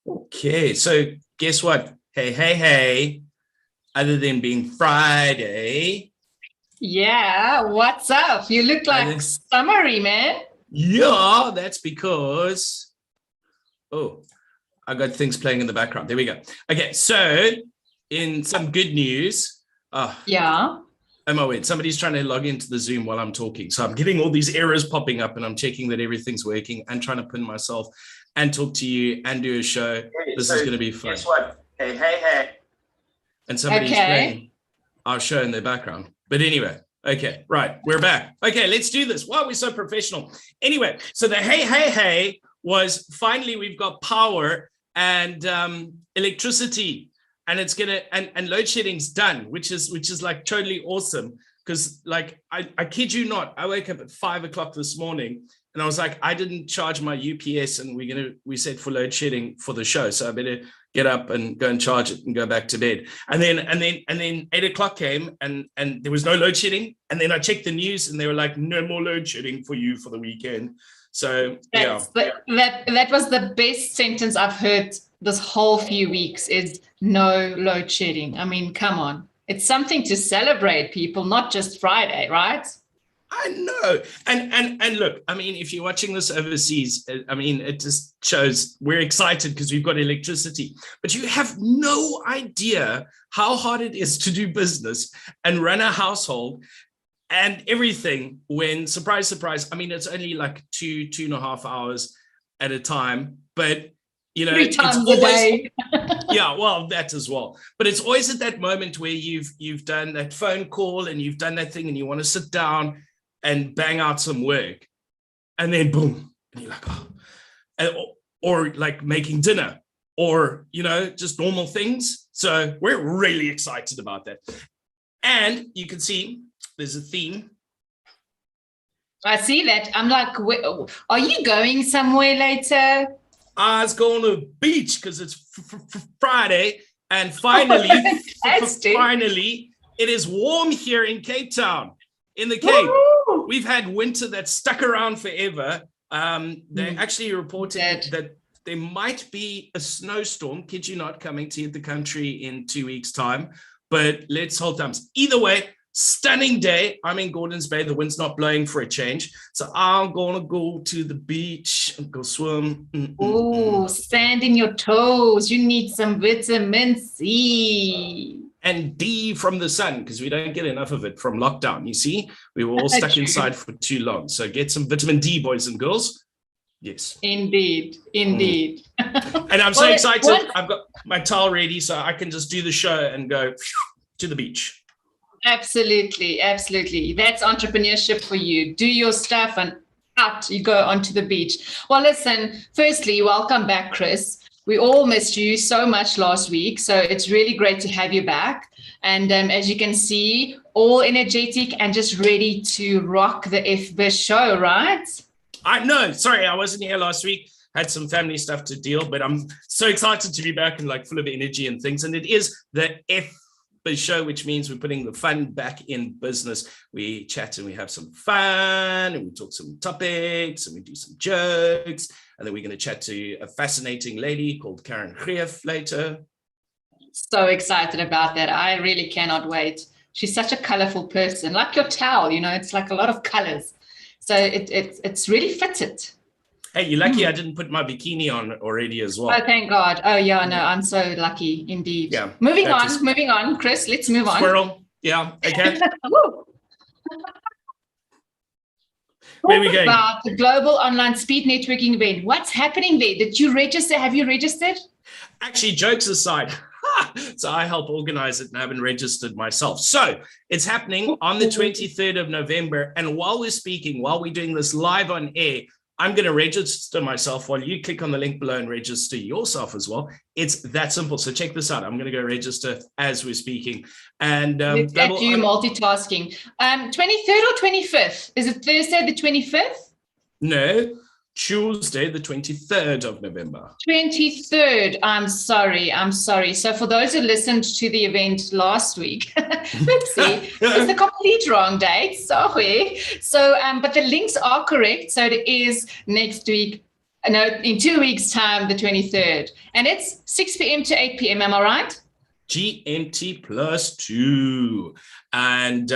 Okay, so guess what? Hey. Other than being Friday. Yeah, what's up? You look like summery, man. Yeah, that's because, I got things playing in the background. There we go. Okay, so in some good news. Yeah. Oh my word, somebody's trying to log into the Zoom while I'm talking. So I'm getting all these errors popping up and I'm checking that everything's working and trying to pin myself and talk to you and do a show. This is going to be fun. Guess what? Hey. And somebody's playing our show in the background. But anyway, okay, right, we're back. Okay, let's do this. Why are we so professional? Anyway, so the hey was finally we've got power and electricity. And it's gonna and load shedding's done, which is like totally awesome. Because like I kid you not, I woke up at 5 o'clock this morning and I was like, I didn't charge my UPS and we said for load shedding for the show. So I better get up and go and charge it and go back to bed. And then 8 o'clock came and there was no load shedding. And then I checked the news and they were like, no more load shedding for you for the weekend. So that was the best sentence I've heard this whole few weeks is no load shedding. I mean, come on. It's something to celebrate, people, not just Friday, right? I know. And look, I mean, if you're watching this overseas, I mean, it just shows we're excited because we've got electricity, but you have no idea how hard it is to do business and run a household and everything when, surprise, I mean, it's only like 2.5 hours at a time, but you know, 3 times a day. Yeah, well, that as well. But it's always at that moment where you've done that phone call and you've done that thing and you want to sit down and bang out some work. And then boom, and you're like, oh, or like making dinner or, you know, just normal things. So we're really excited about that. And you can see there's a theme. I see that. I'm like, are you going somewhere later? I was going to the beach because it's Friday, and finally, finally, it is warm here in Cape Town, in the Cape. Woo! We've had winter that stuck around forever. They actually reported that there might be a snowstorm, kid you not, coming to the country in 2 weeks' time. But let's hold thumbs. Either way, stunning day. I'm in Gordons Bay. The wind's not blowing for a change. So I'm going to go to the beach and go swim. Oh, sand in your toes. You need some vitamin C. And D from the sun, because we don't get enough of it from lockdown. You see, we were all stuck inside for too long. So get some vitamin D, boys and girls. Yes. Indeed. And I'm so excited. I've got my towel ready, so I can just do the show and go to the beach. Absolutely. That's entrepreneurship for you. Do your stuff and out you go onto the beach. Well, listen, firstly, welcome back, Chris. We all missed you so much last week, so it's really great to have you back. And as you can see, all energetic and just ready to rock the FBiz show, right? I know. Sorry, I wasn't here last week. Had some family stuff to deal, but I'm so excited to be back and like full of energy and things. And it is the FBiz show, which means we're putting the fun back in business. We chat and we have some fun and we talk some topics and we do some jokes. And then we're going to chat to a fascinating lady called GREEF later. So excited about that. I really cannot wait. She's such a colorful person, like your towel, you know, it's like a lot of colors. So it's really fitted. Hey, you're lucky I didn't put my bikini on already as well. Oh, thank God. Oh, yeah, no, I'm so lucky indeed. Yeah. Moving on, Chris, let's move on. Squirrel. Yeah, okay. Where are we going? About the Global Online Speed Networking event. What's happening there? Did you register? Have you registered? Actually, jokes aside, so I help organize it and I haven't registered myself. So it's happening on the 23rd of November. And while we're doing this live on air, I'm going to register myself while you click on the link below and register yourself as well. It's that simple. So check this out. I'm going to go register as we're speaking. And look at you multitasking. 23rd or 25th? Is it Thursday the 25th? No, Tuesday the 23rd of November. 23rd. I'm sorry. So for those who listened to the event last week, let's see, it's the complete wrong date. Sorry. So, but the links are correct. So it is next week, No, in 2 weeks' time, the 23rd. And it's 6 p.m. to 8 p.m. Am I right? GMT +2. And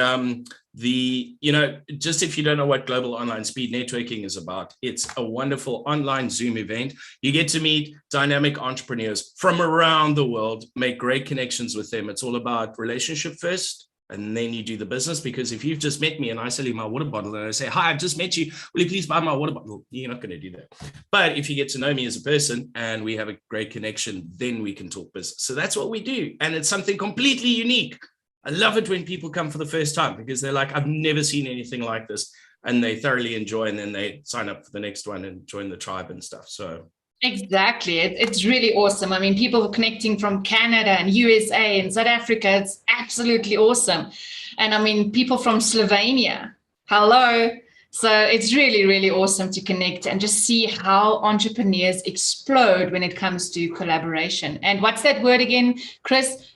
just if you don't know what Global Online Speed Networking is about, it's a wonderful online Zoom event. You get to meet dynamic entrepreneurs from around the world, make great connections with them. It's all about relationship first, and then you do the business. Because if you've just met me and I sell you my water bottle and I say, hi, I've just met you, will you please buy my water bottle? You're not going to do that. But if you get to know me as a person and we have a great connection, then we can talk business. So that's what we do. And it's something completely unique. I love it when people come for the first time, because they're like, I've never seen anything like this. And they thoroughly enjoy, and then they sign up for the next one and join the tribe and stuff. So exactly. It's really awesome. I mean, people connecting from Canada and USA and South Africa. It's absolutely awesome. And I mean, people from Slovenia. Hello. So it's really, really awesome to connect and just see how entrepreneurs explode when it comes to collaboration. And what's that word again, Chris?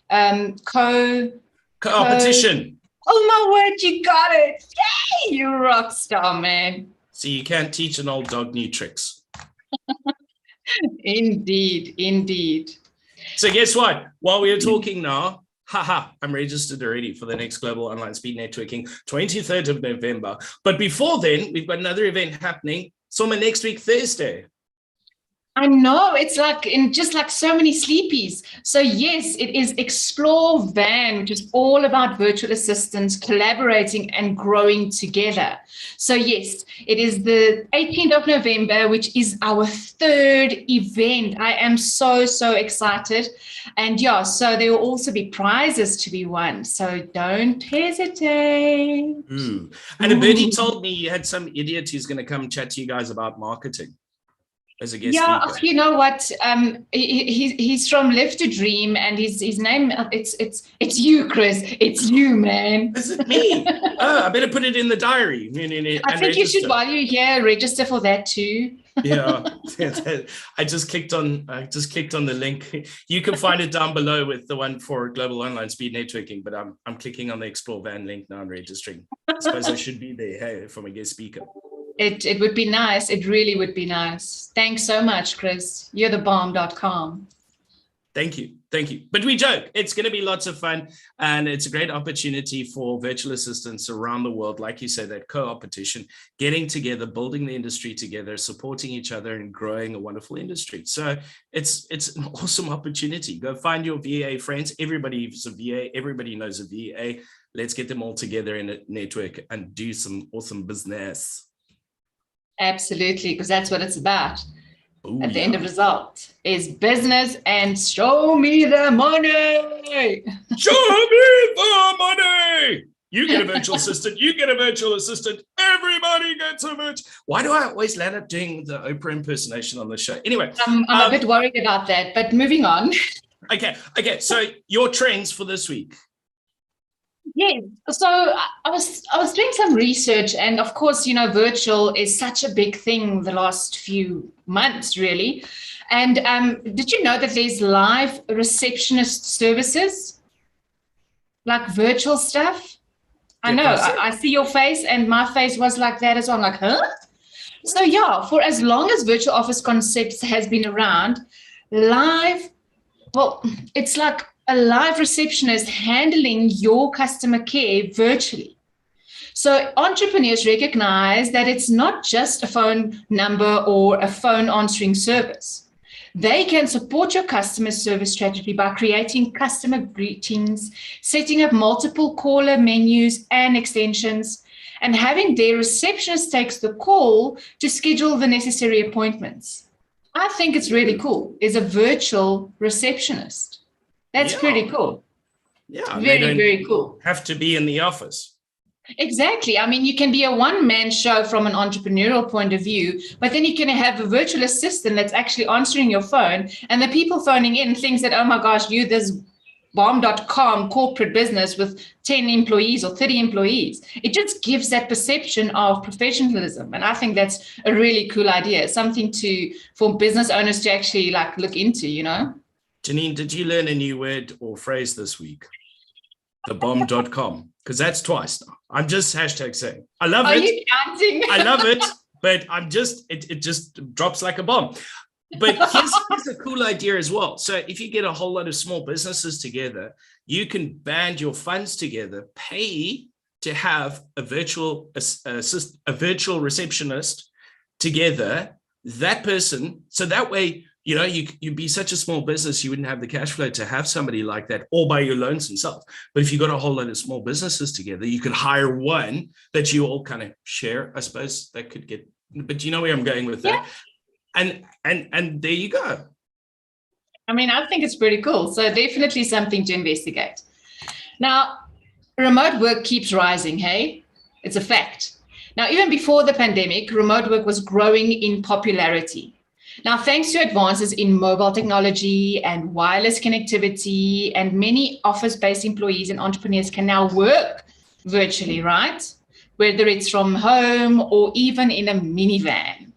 Competition. Oh my word, you got it. Yay, you rock star, man. See, you can't teach an old dog new tricks. Indeed, indeed. So guess what? While we are talking now, I'm registered already for the next Global Online Speed Networking, 23rd of November. But before then, we've got another event happening. Summer next week, Thursday. I know, it's like just like so many sleepies. So yes, it is Explore Van, which is all about virtual assistants collaborating and growing together. So yes, it is the 18th of November, which is our third event. I am so excited. And yeah, so there will also be prizes to be won. So don't hesitate. Ooh. And a birdie told me you had some idiot who's going to come chat to you guys about marketing. As a guest speaker. You know what? He's from Live to Dream, and his name it's you, Chris. It's you, man. Is it me? I better put it in the diary. I think you should, while you're here, register for that too. Yeah, I just clicked on the link. You can find it down below with the one for Global Online Speed Networking. But I'm clicking on the Explore Van link now and registering. I suppose I should be there, hey, from a guest speaker. It would be nice. It really would be nice. Thanks so much, Chris. You're the bomb.com. Thank you. But we joke. It's going to be lots of fun. And it's a great opportunity for virtual assistants around the world. Like you said, that co-opetition, getting together, building the industry together, supporting each other and growing a wonderful industry. So it's an awesome opportunity. Go find your VA friends. Everybody's a VA. Everybody knows a VA. Let's get them all together in a network and do some awesome business. Absolutely, because that's what it's about. Ooh, at the end of the result is business, and show me the money. Show me the money. You get a virtual assistant. You get a virtual assistant. Everybody gets a virtual. Why do I always land up doing the Oprah impersonation on the show? Anyway, I'm a bit worried about that, but moving on. Okay. So your trends for this week. Yes. So I was doing some research, and of course, you know, virtual is such a big thing the last few months, really. And did you know that there's live receptionist services, like virtual stuff? I know. I see your face, and my face was like that as well. I'm like, huh? So yeah, for as long as virtual office concepts has been around, it's like a live receptionist handling your customer care virtually. So entrepreneurs recognize that it's not just a phone number or a phone answering service. They can support your customer service strategy by creating customer greetings, setting up multiple caller menus and extensions, and having their receptionist takes the call to schedule the necessary appointments. I think it's really cool. Is a virtual receptionist. That's pretty cool. Yeah, very, very cool. Have to be in the office. Exactly. I mean, you can be a one-man show from an entrepreneurial point of view, but then you can have a virtual assistant that's actually answering your phone, and the people phoning in thinks that, oh my gosh, you this bomb.com corporate business with 10 employees or 30 employees. It just gives that perception of professionalism. And I think that's a really cool idea, something for business owners to actually like look into, you know? Janine, did you learn a new word or phrase this week? The bomb.com, because that's twice now. I'm just hashtag saying. I love it. Are you counting? I love it. but it just drops like a bomb. But here's a cool idea as well. So if you get a whole lot of small businesses together, you can band your funds together, pay to have a virtual receptionist together, that person. So that way, you'd be such a small business, you wouldn't have the cash flow to have somebody like that all by your lonesome self. But if you got a whole lot of small businesses together, you could hire one that you all kind of share. I suppose that could get, but you know where I'm going with that. And there you go. I mean, I think it's pretty cool. So definitely something to investigate. Now, remote work keeps rising, hey? It's a fact. Now, even before the pandemic, remote work was growing in popularity. Now, thanks to advances in mobile technology and wireless connectivity, and many office-based employees and entrepreneurs can now work virtually, right? Whether it's from home or even in a minivan.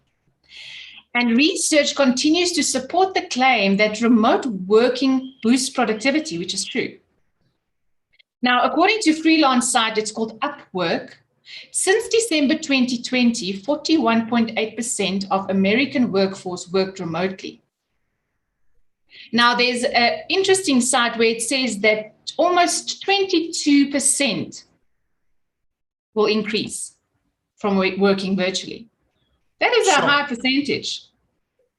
And research continues to support the claim that remote working boosts productivity, which is true. Now, according to freelance site, it's called Upwork. Since December 2020, 41.8% of American workforce worked remotely. Now, there's an interesting site where it says that almost 22% will increase from working virtually. That is a high percentage.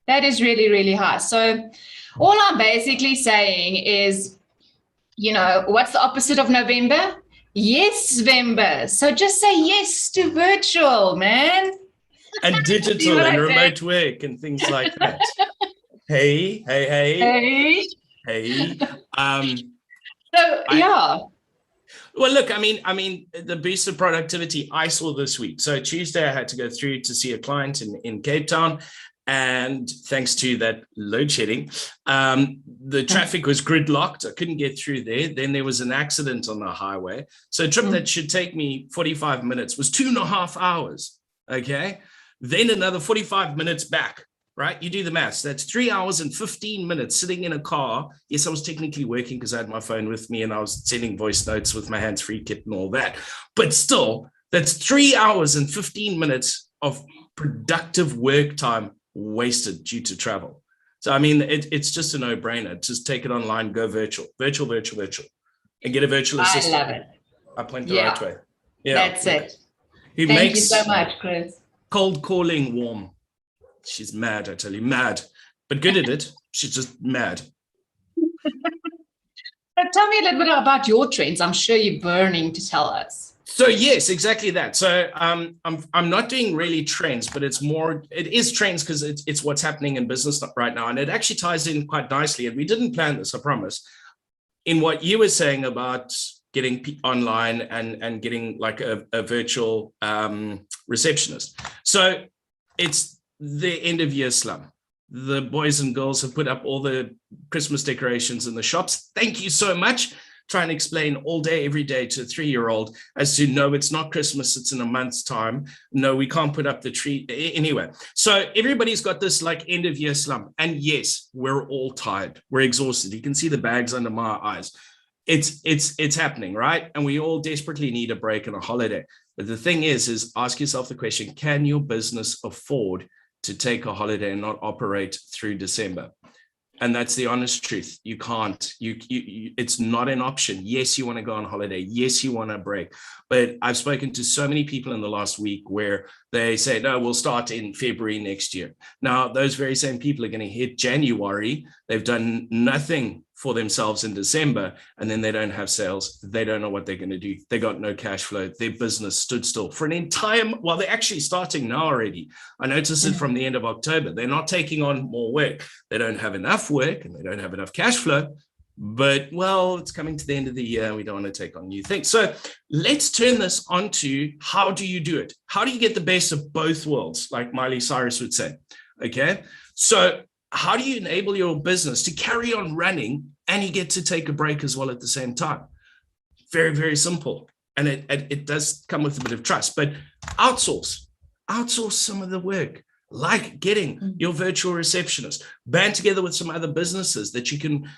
That is really, really high. So all I'm basically saying is, what's the opposite of November? Yes-vember. So just say yes to virtual, man. And digital and remote work and things like that. Hey. Well, look, I mean, the boost of productivity I saw this week. So Tuesday, I had to go through to see a client in Cape Town. And thanks to that load shedding, the traffic was gridlocked. I couldn't get through there. Then there was an accident on the highway. So a trip that should take me 45 minutes was 2.5 hours. Okay. Then another 45 minutes back, right? You do the maths. That's 3 hours and 15 minutes sitting in a car. Yes, I was technically working because I had my phone with me and I was sending voice notes with my hands-free kit and all that. But still, that's 3 hours and 15 minutes of productive work time wasted due to travel. So, I mean, it's just a no-brainer. Just take it online, go virtual, and get a virtual assistant. I love it. I point the right way. Yeah, that's it. Thank you so much, Chris. Cold calling warm. She's mad, I tell you, mad, but good at it. She's just mad. But tell me a little bit about your trends. I'm sure you're burning to tell us. So yes, exactly that. So I'm not doing really trends, but it is trends because it's what's happening in business right now. And it actually ties in quite nicely. And we didn't plan this, I promise, in what you were saying about getting online and getting like a virtual receptionist. So it's the end of year slum. The boys and girls have put up all the Christmas decorations in the shops. Thank you so much. Try and explain all day, every day to a 3-year-old as to, no, it's not Christmas, it's in a month's time. No, we can't put up the tree. Anyway, so everybody's got this like end of year slump. And yes, we're all tired. We're exhausted. You can see the bags under my eyes. It's happening, right? And we all desperately need a break and a holiday. But the thing is ask yourself the question, can your business afford to take a holiday and not operate through December? And that's the honest truth. You can't, it's not an option. Yes, you want to go on holiday. Yes, you want a break. But I've spoken to so many people in the last week where they say, no, we'll start in February next year. Now, those very same people are going to hit January. They've done nothing for themselves in December, and then they don't have sales. They don't know what they're going to do. They got no cash flow. Their business stood still for an entire, well, they're actually starting now already. I noticed it from the end of October. They're not taking on more work. They don't have enough work and they don't have enough cash flow. But, well, it's coming to the end of the year. We don't want to take on new things. So let's turn this on to how do you do it? How do you get the best of both worlds, like Miley Cyrus would say? Okay, so how do you enable your business to carry on running and you get to take a break as well at the same time? Very, very simple. And it does come with a bit of trust, but outsource some of the work, like getting your virtual receptionist, band together with some other businesses that you can,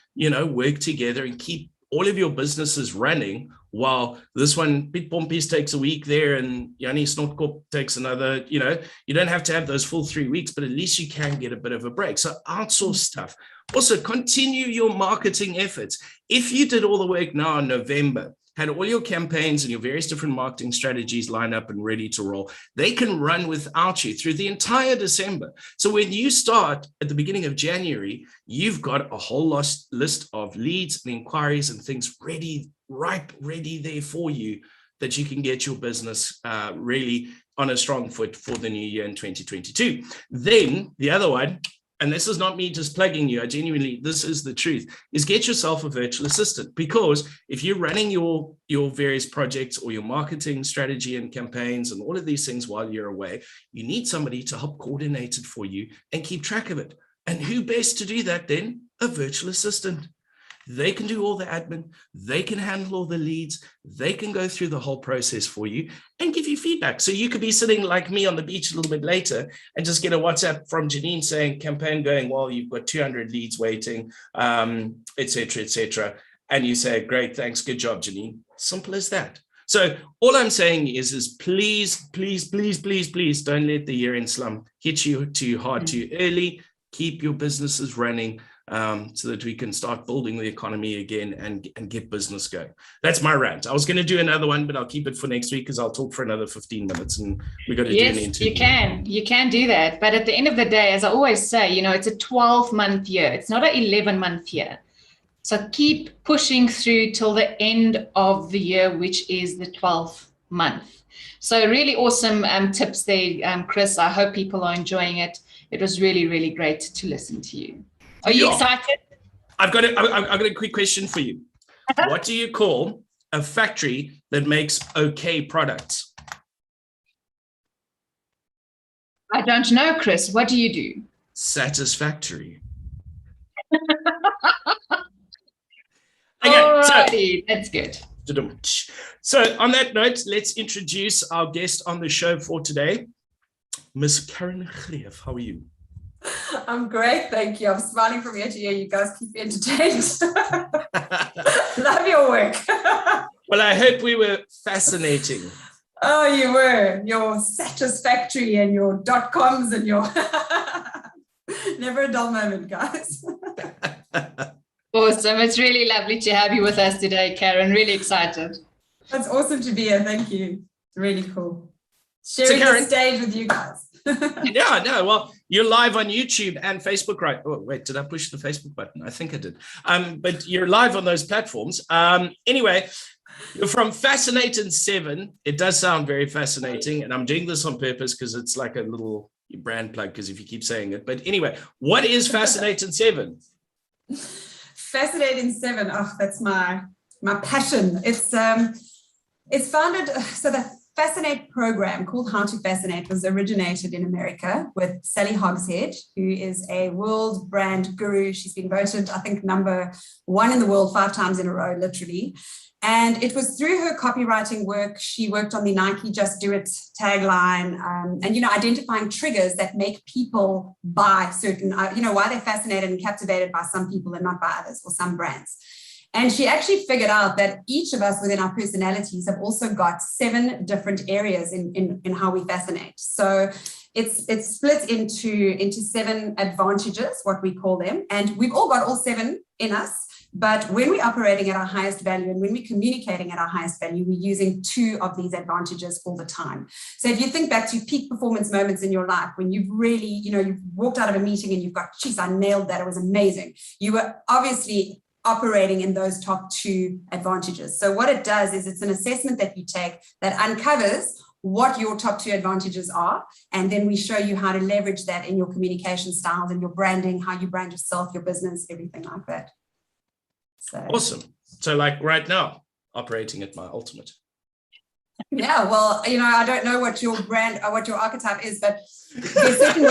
work together and keep all of your businesses running while this one, Big Pompies takes a week there and Janine Snotkop takes another, you don't have to have those full 3 weeks, but at least you can get a bit of a break. So outsource stuff. Also, continue your marketing efforts. If you did all the work now in November, had all your campaigns and your various different marketing strategies lined up and ready to roll, they can run without you through the entire December. So when you start at the beginning of January, you've got a whole list of leads and inquiries and things ready there for you, that you can get your business really on a strong foot for the new year in 2022. Then the other one, and this is not me just plugging you, I genuinely, this is the truth, is get yourself a virtual assistant. Because if you're running your various projects or your marketing strategy and campaigns and all of these things while you're away, you need somebody to help coordinate it for you and keep track of it. And who best to do that then? A virtual assistant. They can do all the admin, they can handle all the leads, they can go through the whole process for you and give you feedback. So you could be sitting like me on the beach a little bit later and just get a WhatsApp from Janine saying, campaign going well, you've got 200 leads waiting, etc., etc. And you say, great, thanks, good job, Janine. Simple as that. So all I'm saying is please, please, please, please, please don't let the year-end slump hit you too hard too early. Keep your businesses running. So that we can start building the economy again and get business going. That's my rant. I was going to do another one, but I'll keep it for next week because I'll talk for another 15 minutes and we got to do an interview. You can do that. But at the end of the day, as I always say, it's a 12-month year. It's not an 11-month year. So keep pushing through till the end of the year, which is the 12th month. So really awesome tips there, Chris. I hope people are enjoying it. It was really, really great to listen to you. Are you excited? I've got a quick question for you. What do you call a factory that makes okay products? I don't know, Chris. What do you do? Satisfactory. Alrighty, that's good. So on that note, let's introduce our guest on the show for today, Miss CARYN. How are you? I'm great, thank you. I'm smiling from ear to ear. You guys keep me entertained. Love your work. Well, I hope we were fascinating. Oh, you were. Your satisfactory and your .coms and your never a dull moment, guys. Awesome. It's really lovely to have you with us today, CARYN. Really excited. That's awesome to be here. Thank you. It's really cool. Sharing the stage with you guys. Yeah, no, well, you're live on YouTube and Facebook, right? Oh, wait, did I push the Facebook button? I think I did. But you're live on those platforms. Anyway, you're from Fascinatein7. It does sound very fascinating, and I'm doing this on purpose because it's like a little brand plug, because if you keep saying it. But anyway, what is Fascinatein7? Fascinatein7, oh, that's my passion. It's founded, so the Fascinate program called How to Fascinate was originated in America with Sally Hogshead, who is a world brand guru. She's been voted, I think, #1 in the world 5 times in a row, literally. And it was through her copywriting work. She worked on the Nike Just Do It tagline and, identifying triggers that make people buy certain, why they're fascinated and captivated by some people and not by others or some brands. And she actually figured out that each of us within our personalities have also got 7 different areas in how we fascinate. So it's split into 7 advantages, what we call them. And we've all got all 7 in us. But when we're operating at our highest value and when we're communicating at our highest value, we're using 2 of these advantages all the time. So if you think back to peak performance moments in your life, when you've really, you've walked out of a meeting and you've got, geez, I nailed that. It was amazing. You were obviously operating in those top 2 advantages. So what it does is it's an assessment that you take that uncovers what your top 2 advantages are. And then we show you how to leverage that in your communication styles and your branding, how you brand yourself, your business, everything like that. So. Awesome. So like right now, operating at my ultimate. Yeah, well, I don't know what your brand or what your archetype is, but there's certain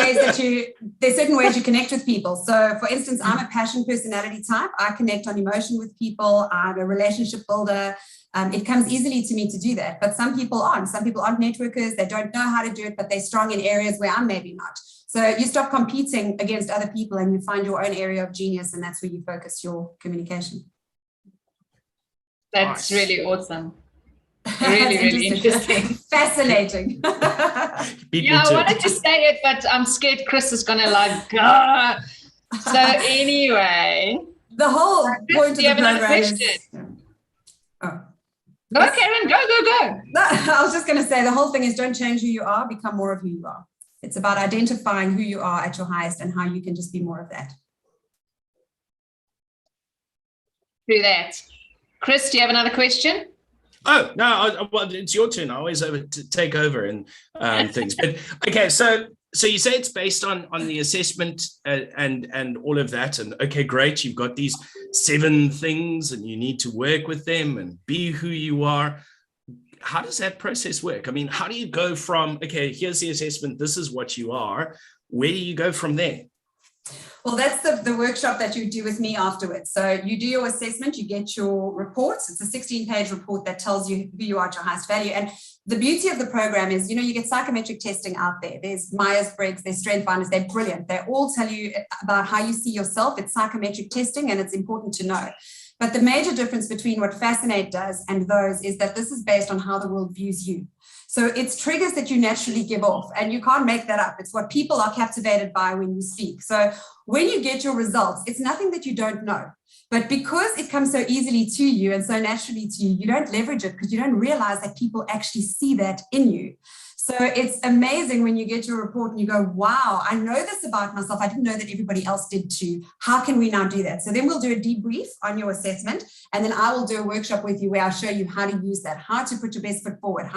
ways you connect with people. So for instance, I'm a passion personality type. I connect on emotion with people. I'm a relationship builder. It comes easily to me to do that, but some people aren't. Some people aren't networkers. They don't know how to do it, but they're strong in areas where I'm maybe not. So you stop competing against other people and you find your own area of genius, and that's where you focus your communication. That's Nice. really awesome. Really, really interesting. Fascinating. Yeah, I wanted to say it, but I'm scared Chris is going to like, Gah. So anyway. The whole point of the program is... Oh. Go, yes. CARYN, go. No, I was just going to say, the whole thing is don't change who you are, become more of who you are. It's about identifying who you are at your highest and how you can just be more of that. Through that. Chris, do you have another question? Oh, no, well, it's your turn. I always take over and things. But okay, so you say it's based on the assessment and all of that. And okay, great. You've got these 7 things and you need to work with them and be who you are. How does that process work? I mean, how do you go from, okay, here's the assessment, this is what you are. Where do you go from there? Well, that's the workshop that you do with me afterwards. So you do your assessment, you get your reports. It's a 16-page report that tells you who you are at your highest value. And the beauty of the program is, you get psychometric testing out there. There's Myers-Briggs, there's strength finders, they're brilliant. They all tell you about how you see yourself. It's psychometric testing and it's important to know. But the major difference between what Fascinate does and those is that this is based on how the world views you. So it's triggers that you naturally give off and you can't make that up. It's what people are captivated by when you speak. So when you get your results, it's nothing that you don't know. But because it comes so easily to you and so naturally to you, you don't leverage it because you don't realize that people actually see that in you. So it's amazing when you get your report and you go, wow, I know this about myself. I didn't know that everybody else did too. How can we now do that? So then we'll do a debrief on your assessment. And then I will do a workshop with you where I'll show you how to use that, how to put your best foot forward,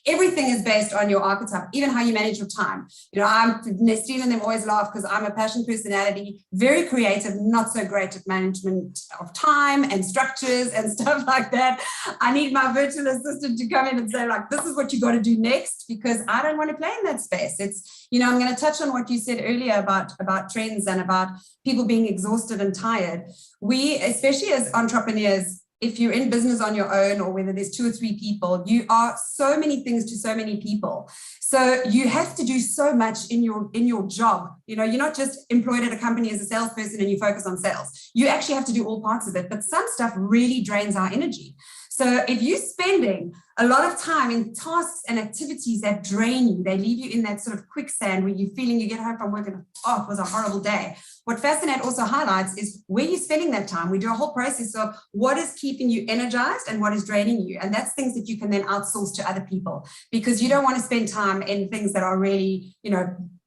everything is based on your archetype, even how you manage your time. Nestlé and them always laugh because I'm a passion personality, very creative, not so great at management of time and structures and stuff like that. I need my virtual assistant to come in and say, like, this is what you got to do next, because I don't want to play in that space. It's, I'm going to touch on what you said earlier about trends and about people being exhausted and tired. We, especially as entrepreneurs, if you're in business on your own or whether there's 2 or 3 people, you are so many things to so many people. So you have to do so much in your job. You're not just employed at a company as a salesperson and you focus on sales. You actually have to do all parts of it, but some stuff really drains our energy. So if you're spending a lot of time in tasks and activities that drain you, they leave you in that sort of quicksand where you're feeling you get home from work and, oh, it was a horrible day. What Fascinate also highlights is where you're spending that time. We do a whole process of what is keeping you energized and what is draining you. And that's things that you can then outsource to other people, because you don't want to spend time in things that are really,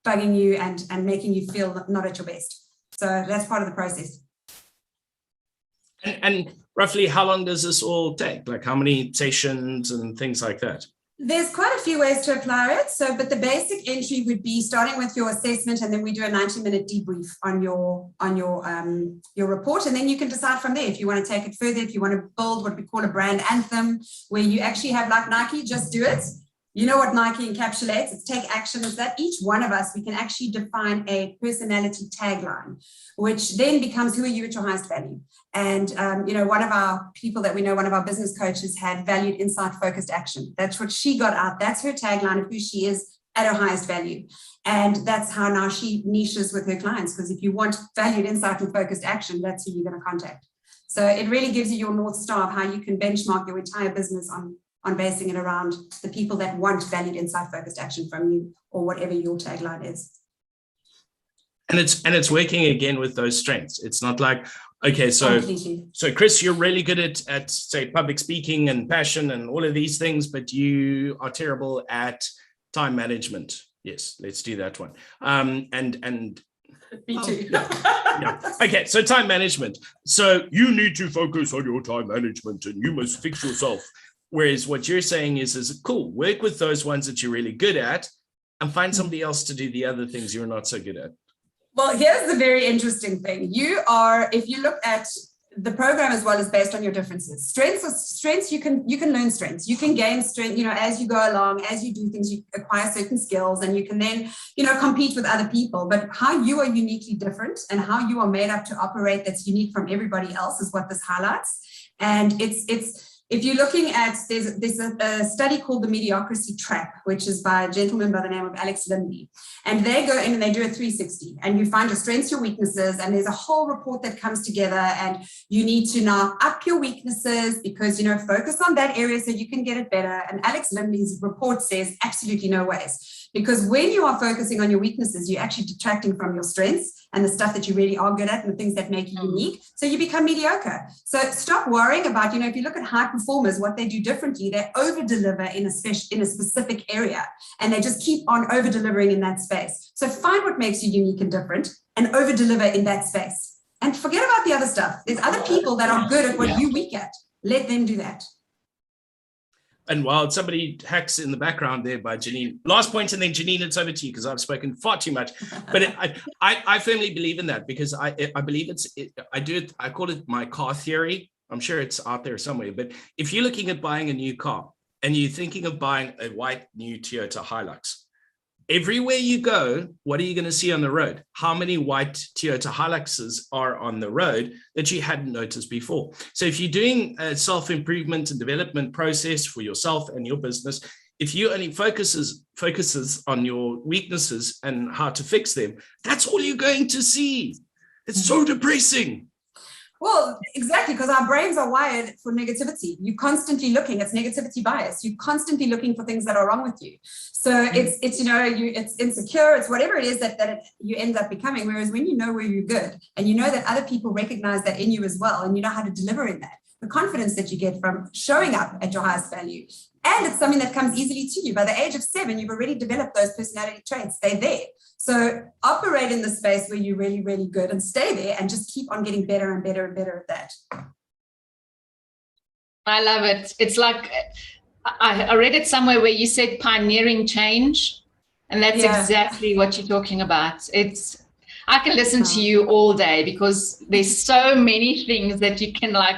bugging you and making you feel not at your best. So that's part of the process. And roughly how long does this all take? Like how many sessions and things like that? There's quite a few ways to apply it. So, but the basic entry would be starting with your assessment, and then we do a 90-minute debrief on your report, and then you can decide from there if you want to take it further, if you want to build what we call a brand anthem, where you actually have, like Nike, just do it. You know what Nike encapsulates? It's take action. Is that each one of us, we can actually define a personality tagline, which then becomes who are you at your highest value. And, one of our people that we know, one of our business coaches had valued, insight, focused action. That's what she got out. That's her tagline of who she is at her highest value. And that's how now she niches with her clients, because if you want valued, insight, and focused action, that's who you're going to contact. So it really gives you your North Star of how you can benchmark your entire business on basing it around the people that want valued, insight, focused action from you, or whatever your tagline is. And it's working again with those strengths. It's not like, okay, so Chris, you're really good at say public speaking and passion and all of these things, but you are terrible at time management. Yes, let's do that one. And me too. Yeah. Okay, so time management. So you need to focus on your time management and you must fix yourself. Whereas what you're saying is cool, work with those ones that you're really good at and find somebody else to do the other things you're not so good at. Well, here's the very interesting thing. If you look at the program as well, is based on your differences. Strengths, you can learn strengths. You can gain strength, as you go along, as you do things, you acquire certain skills and you can then, compete with other people. But how you are uniquely different and how you are made up to operate that's unique from everybody else is what this highlights. And it's if you're looking at, there's a study called the Mediocrity Trap, which is by a gentleman by the name of Alex Lindy. And they go in and they do a 360 and you find your strengths, your weaknesses, and there's a whole report that comes together, and you need to now up your weaknesses because, you know, focus on that area so you can get it better. And Alex Lindy's report says absolutely no ways. Because when you are focusing on your weaknesses, you're actually detracting from your strengths and the stuff that you really are good at and the things that make you unique. So you become mediocre. So stop worrying about, you know, if you look at high performers, what they do differently, they over-deliver in a specific area, and they just keep on over-delivering in that space. So find what makes you unique and different and over-deliver in that space. And forget about the other stuff. There's other people that are good at what you're weak at. Let them do that. And while somebody hacks in the background there by Janine, last point, and then Janine, it's over to you because I've spoken far too much. But I firmly believe in that because I believe I call it my car theory. I'm sure it's out there somewhere. But if you're looking at buying a new car and you're thinking of buying a white new Toyota Hilux, everywhere you go, what are you going to see on the road? How many white Toyota Hiluxes are on the road that you hadn't noticed before? So if you're doing a self-improvement and development process for yourself and your business, if you only focuses on your weaknesses and how to fix them, that's all you're going to see. It's so depressing. Well, exactly, because our brains are wired for negativity. You're constantly looking, it's negativity bias. You're constantly looking for things that are wrong with you. So it's you know, it's insecure, it's whatever it is that you end up becoming. Whereas when you know where you're good and you know that other people recognize that in you as well, and you know how to deliver in that, the confidence that you get from showing up at your highest value. And it's something that comes easily to you. By the age of 7, you've already developed those personality traits. They're there. So operate in the space where you're really, really good and stay there and just keep on getting better and better and better at that. I love it. It's like, I read it somewhere where you said pioneering change. And that's exactly what you're talking about. I can listen to you all day because there's so many things that you can like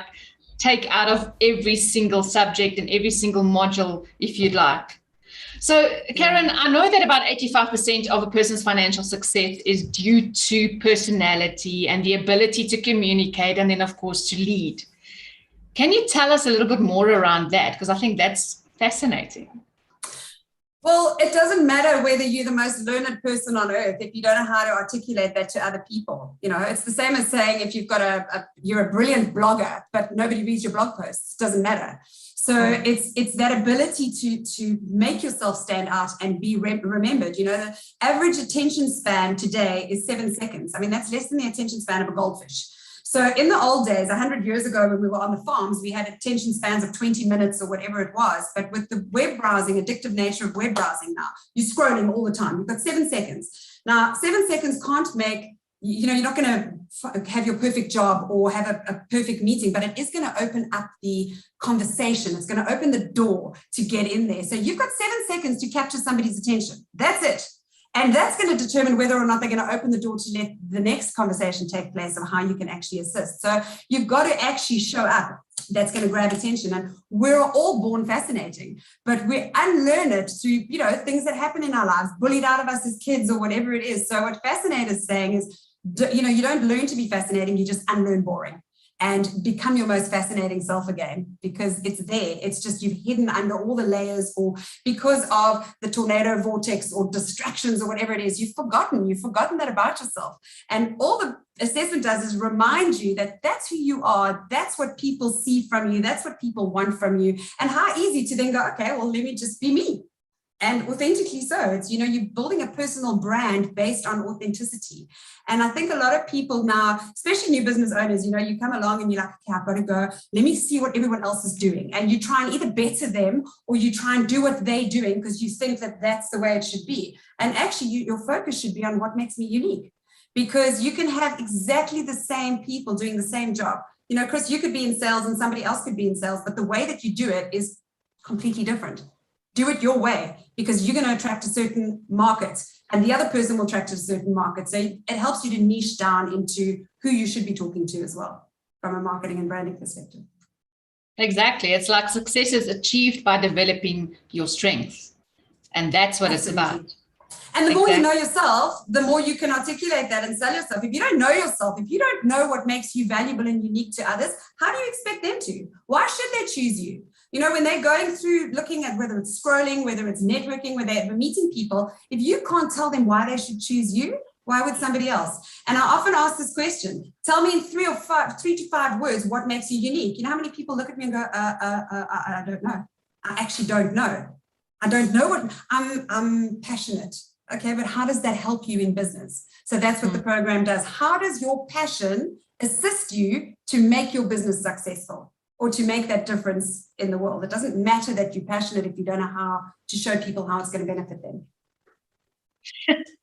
take out of every single subject and every single module if you'd like. So CARYN, I know that about 85% of a person's financial success is due to personality and the ability to communicate and then of course to lead. Can you tell us a little bit more around that? Because I think that's fascinating. Well, it doesn't matter whether you're the most learned person on earth if you don't know how to articulate that to other people. You know, it's the same as saying if you've got you're a brilliant blogger, but nobody reads your blog posts, it doesn't matter. So it's that ability to make yourself stand out and be remembered. You know, the average attention span today is 7 seconds. I mean, that's less than the attention span of a goldfish. So in the old days, 100 years ago, when we were on the farms, we had attention spans of 20 minutes or whatever it was. But with the web browsing, addictive nature of web browsing now, you're scrolling all the time. You've got 7 seconds. Now, 7 seconds can't make, you know, you're not going to have your perfect job or have a perfect meeting, but it is going to open up the conversation. It's going to open the door to get in there. So you've got 7 seconds to capture somebody's attention. That's it. And that's going to determine whether or not they're going to open the door to let the next conversation take place of how you can actually assist. So you've got to actually show up. That's going to grab attention. And we're all born fascinating, but we unlearn it through, you know, things that happen in our lives, bullied out of us as kids or whatever it is. So what Fascinate is saying is, you know, you don't learn to be fascinating, you just unlearn boring and become your most fascinating self again, because it's there. It's just you've hidden under all the layers, or because of the tornado vortex or distractions or whatever it is, you've forgotten that about yourself. And all the assessment does is remind you that that's who you are. That's what people see from you. That's what people want from you. And how easy to then go, okay, well, let me just be me. And authentically so. It's, you know, you're building a personal brand based on authenticity. And I think a lot of people now, especially new business owners, you know, you come along and you're like, okay, I've got to go, let me see what everyone else is doing. And you try and either better them or you try and do what they're doing because you think that that's the way it should be. And actually, your focus should be on what makes me unique, because you can have exactly the same people doing the same job. You know, Chris, you could be in sales and somebody else could be in sales, but the way that you do it is completely different. Do it your way, because you're going to attract a certain market and the other person will attract a certain market. So it helps you to niche down into who you should be talking to as well from a marketing and branding perspective. Exactly. It's like success is achieved by developing your strengths. And that's what it's about. And the more you know yourself, the more you can articulate that and sell yourself. If you don't know yourself, if you don't know what makes you valuable and unique to others, how do you expect them to? Why should they choose you? You know, when they're going through looking at whether it's scrolling, whether it's networking, whether they're meeting people, if you can't tell them why they should choose you, why would somebody else? And I often ask this question, tell me in 3 to 5 words, what makes you unique? You know how many people look at me and go, I don't know. I actually don't know. I don't know what, I'm passionate. Okay, but how does that help you in business? So that's what the program does. How does your passion assist you to make your business successful or to make that difference in the world? It doesn't matter that you're passionate if you don't know how to show people how it's going to benefit them.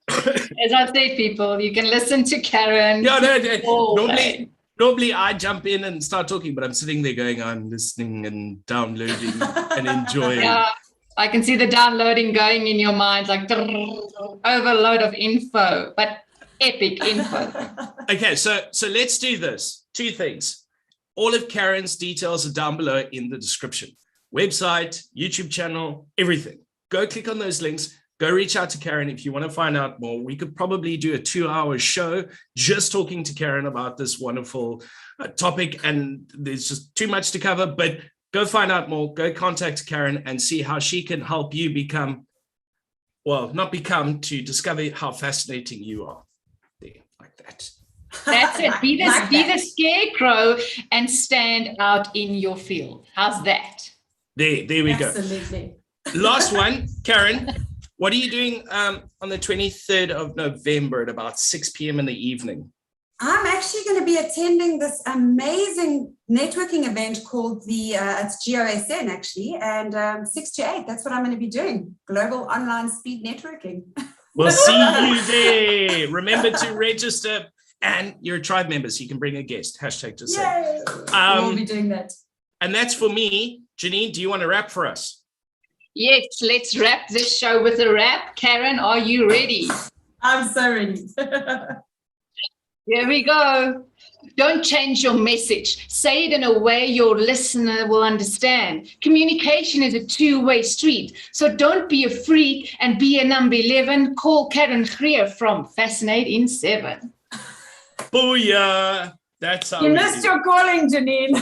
As I say, people, you can listen to CARYN. Yeah, normally I jump in and start talking, but I'm sitting there going, I'm listening and downloading and enjoying. Yeah, I can see the downloading going in your mind, like overload of info, but epic info. Okay, so let's do this. 2 things. All of CARYN's details are down below in the description. Website, YouTube channel, everything. Go click on those links. Go reach out to CARYN if you want to find out more. We could probably do a 2-hour show just talking to CARYN about this wonderful topic, and there's just too much to cover, but go find out more. Go contact CARYN and see how she can help you to discover how fascinating you are. There, like that. That's it. Be the scarecrow and stand out in your field. How's that? There we go. Absolutely. Last one, CARYN. What are you doing on the 23rd of November at about 6 p.m. in the evening? I'm actually going to be attending this amazing networking event called it's GOSN actually, and 6 to 8, that's what I'm going to be doing. Global Online Speed Networking. We'll see you there. Remember to register, and you're a tribe member, so you can bring a guest. Hashtag just say. We'll be doing that. And that's for me. Janine, do you want to wrap for us? Yes, let's wrap this show with a wrap. CARYN, are you ready? I'm so ready. Here we go. Don't change your message. Say it in a way your listener will understand. Communication is a 2-way street. So don't be a freak and be a number 11. Call CARYN Greer from Fascinatein7. Booyah. That's how you missed your calling, Janine.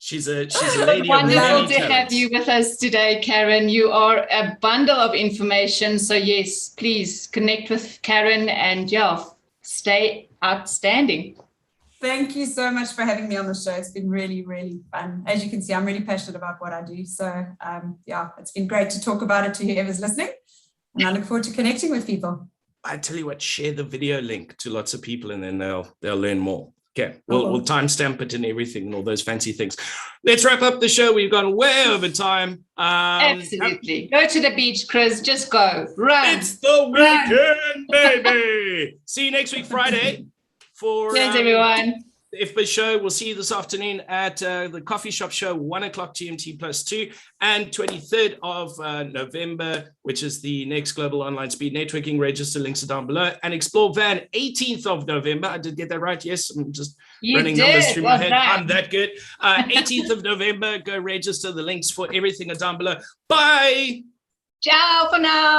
She's a lady. Wonderful to have you with us today, CARYN. You are a bundle of information. So yes, please connect with CARYN and stay outstanding. Thank you so much for having me on the show. It's been really, really fun. As you can see, I'm really passionate about what I do. So it's been great to talk about it to whoever's listening. And I look forward to connecting with people. I tell you what, share the video link to lots of people and then they'll learn more. Okay, we'll timestamp it and everything and all those fancy things. Let's wrap up the show. We've gone way over time. Absolutely. Go to the beach, Chris. Just go. Run. It's the weekend, baby. See you next week, Friday. Thanks, everyone. The FBiz show. We'll see you this afternoon at the coffee shop show, 1 o'clock GMT +2, and 23rd of November, which is the next Global Online Speed Networking. Register, links are down below. And Explore Van, 18th of November. I did get that right. Yes, I'm just running numbers through my head. I'm that good. 18th of November. Go register. The links for everything are down below. Bye. Ciao for now.